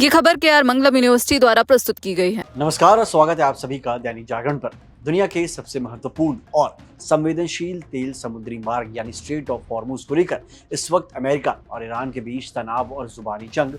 ये खबर KR मंगलम university द्वारा प्रस्तुत की गई है। नमस्कार और स्वागत है आप सभी का दैनिक जागरण पर। दुनिया के सबसे महत्वपूर्ण और संवेदनशील तेल समुद्री मार्ग यानी स्ट्रेट ऑफ हॉर्मुज को लेकर इस वक्त अमेरिका और ईरान के बीच तनाव और जुबानी जंग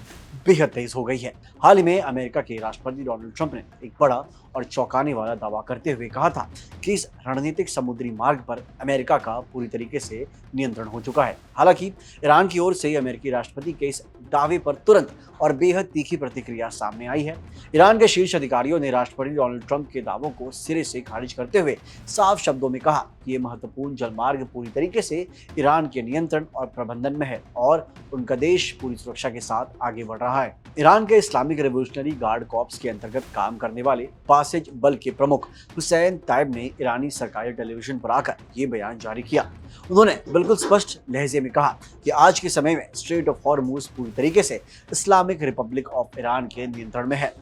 बेहद तेज हो गई है। हाल ही में अमेरिका के राष्ट्रपति डोनाल्ड ट्रंप ने एक बड़ा और चौंकाने वाला दावा करते हुए कहा था कि इस रणनीतिक समुद्री मार्ग पर अमेरिका का पूरी तरीके से नियंत्रण हो चुका है। हालांकि ईरान की ओर से अमेरिकी राष्ट्रपति के इस दावे पर तुरंत और बेहद तीखी प्रतिक्रिया सामने आई है। ईरान के शीर्ष अधिकारियों ने राष्ट्रपति डोनाल्ड ट्रंप के दावों को सिरे से खारिज करते हुए साफ शब्दों में कहा कि ये महत्वपूर्ण जलमार्ग पूरी तरीके से ईरान के नियंत्रण और प्रबंधन में है और उनका देश पूरी सुरक्षा के साथ आगे बढ़ रहा है। ईरान के इस्लामिक रेवोल्यूशनरी गार्ड कॉर्प्स के अंतर्गत काम करने वाले पासेज बल के प्रमुख हुसैन ताइब ने ईरानी सरकारी टेलीविजन पर आकर ये बयान जारी किया। उन्होंने बिल्कुल स्पष्ट लहजे में कहा कि आज के समय में स्ट्रेट ऑफ हॉर्मुज पूरी तरीके से इस्लामिक रिपब्लिक ऑफ ईरान के नियंत्रण में है।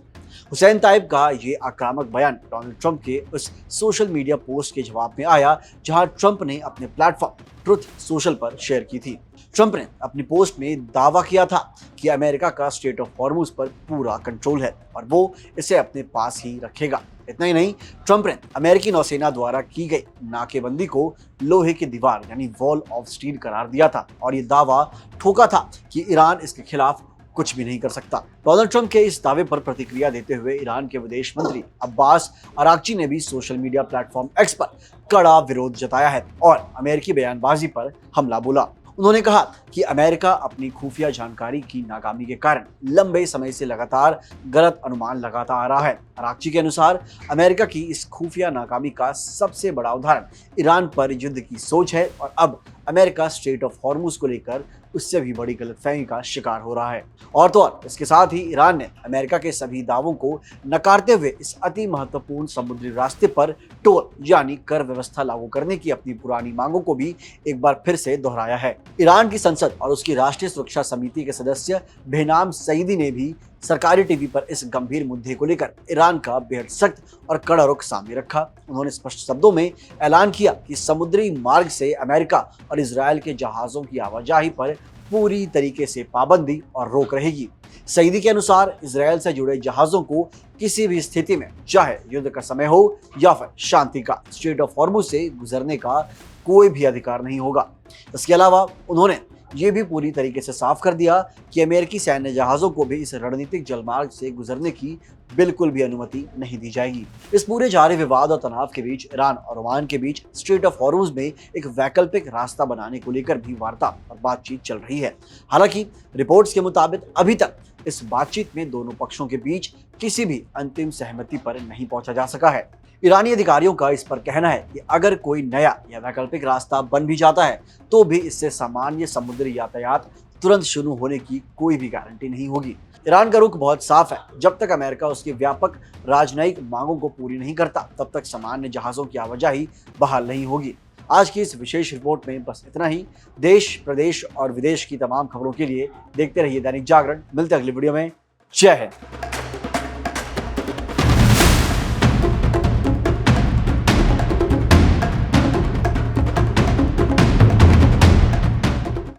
हुसैन ताइब का ये आक्रामक बयान डोनाल्ड ट्रंप के उस सोशल मीडिया पोस्ट के जवाब में आया जहां ट्रंप ने अपने प्लेटफॉर्म ट्रुथ सोशल पर शेयर की थी। ट्रंप ने अपनी पोस्ट में दावा किया था कि अमेरिका का स्ट्रेट ऑफ हॉर्मुज पर पूरा कंट्रोल है और वो इसे अपने पास ही रखेगा। इतना ही नहीं, ट्रंप ने अमेरिकी नौसेना द्वारा की गई नाकेबंदी को लोहे की दीवार यानी वॉल ऑफ स्टील करार दिया था और ये दावा ठोका था कि ईरान इसके खिलाफ कुछ भी नहीं कर सकता। डोनाल्ड ट्रंप के इस दावे पर प्रतिक्रिया देते हुए ईरान के विदेश मंत्री अब्बास अरागची ने भी सोशल मीडिया प्लेटफॉर्म एक्स पर कड़ा विरोध जताया है और अमेरिकी बयानबाजी पर हमला बोला। उन्होंने कहा कि अमेरिका अपनी खुफिया जानकारी की नाकामी के कारण लंबे समय से लगातार गलत अनुमान लगाता आ रहा है। अरागची के अनुसार अमेरिका की इस खुफिया नाकामी का सबसे बड़ा उदाहरण ईरान पर युद्ध की सोच है और अब अमेरिका स्ट्रेट ऑफ हॉर्मुज को लेकर उससे भी बड़ी गलतफहमी का शिकार हो रहा है। और तो और इसके साथ ही ईरान ने अमेरिका के सभी दावों को नकारते हुए इस अति महत्वपूर्ण समुद्री रास्ते पर टोल यानी कर व्यवस्था लागू करने की अपनी पुरानी मांगों को भी एक बार फिर से दोहराया है। ईरान की संसद और उसकी राष्ट्रीय सुरक्षा समिति के सदस्य बेहनाम सईदी ने भी सरकारी टीवी पर इस गंभीर मुद्दे को लेकर ईरान का बेहद सख्त और कड़ा रुख सामने रखा। उन्होंने स्पष्ट शब्दों में ऐलान किया कि समुद्री मार्ग से अमेरिका और इजरायल के जहाजों की आवाजाही पर पूरी तरीके से पाबंदी और रोक रहेगी। सईदी के अनुसार इजरायल से जुड़े जहाजों को किसी भी स्थिति में, चाहे युद्ध का समय हो या फिर शांति का, स्ट्रेट ऑफ हॉर्मुज से गुजरने का कोई भी अधिकार नहीं होगा। इसके अलावा उन्होंने ये भी पूरी तरीके से साफ कर दिया कि अमेरिकी सैन्य जहाजों को भी इस रणनीतिक जलमार्ग से गुजरने की बिल्कुल भी अनुमति नहीं दी जाएगी। इस पूरे जारी विवाद और तनाव के बीच ईरान और ओमान के बीच स्ट्रेट ऑफ हॉर्मुज में एक वैकल्पिक रास्ता बनाने को लेकर भी वार्ता और बातचीत चल रही है। हालांकि रिपोर्ट्स के मुताबिक अभी तक इस बातचीत में दोनों पक्षों के बीच किसी भी अंतिम सहमति पर नहीं पहुंचा जा सका है। ईरानी अधिकारियों का इस पर कहना है कि अगर कोई नया या वैकल्पिक रास्ता बन भी जाता है तो भी इससे सामान्य समुद्री यातायात तुरंत शुरू होने की कोई भी गारंटी नहीं होगी। ईरान का रुख बहुत साफ है, जब तक अमेरिका उसकी व्यापक राजनयिक मांगों को पूरी नहीं करता तब तक सामान्य जहाजों की आवाजाही बहाल नहीं होगी। आज की इस विशेष रिपोर्ट में बस इतना ही। देश, प्रदेश और विदेश की तमाम खबरों के लिए देखते रहिए दैनिक जागरण। मिलते अगली वीडियो में। जय हिंद।